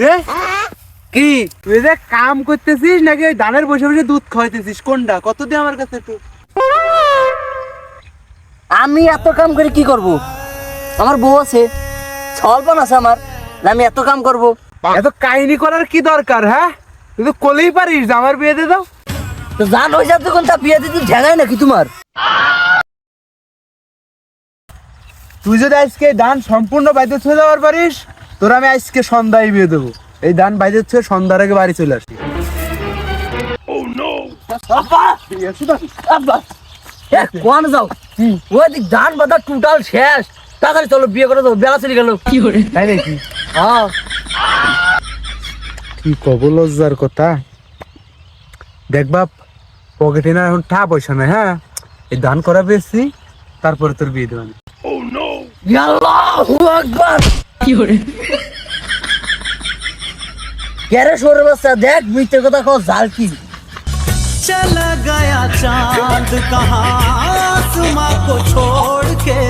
রে কি তুই যে কাম করতেছিস নাকি ওই ধানের বসে বসে দুধ খাওয়াইতেছিস কোনটা কত দিয়ে আমার কাছে একটু? আমি এত কাম করে কি করব? আমার বউ আছে, ছলপন আছে আমার, আমি এত কাম করব? এত কাহিনী করার কি দরকার? হ্যাঁ তুই তো কোলেই পারিস যে আমার বিয়ে দিয়ে দাও। তো জান হয়ে যাচ্ছে কোন তা বিয়ে দিতে ঝেঙাই নাকি তোমার? তুই যদি আজকে ধান সম্পূর্ণ বাইরে ছুঁয়ে যাওয়ার পারিস তোর আমি আজকে সন্ধ্যায় বিয়ে দেবো। এই ধান বাইরে ছুঁয়ে সন্ধ্যার আগে বাড়ি চলে আসি। আব্বা আব্বা কোন যাও? ওই দিক ধান বাঁধা টোটাল শেষ, তাড়াতাড়ি চলো বিয়ে করে দেবো, বেলা চলে গেল। কি করে তাই নাকি? হ্যাঁ কি কব লজ্জার কথা। দেখ বাপ পকেটে না এখন টা পয়সা নাই। হ্যাঁ এই ধান করা পেয়েছি তারপরে তোর বিয়ে দেবানি। আল্লাহু আকবার। কি করে কেরে সরে বাচ্চা দেখ মিথ্যে কথা কও জাল কি? चला गया चांद कहाँ आसमां को छोड़ के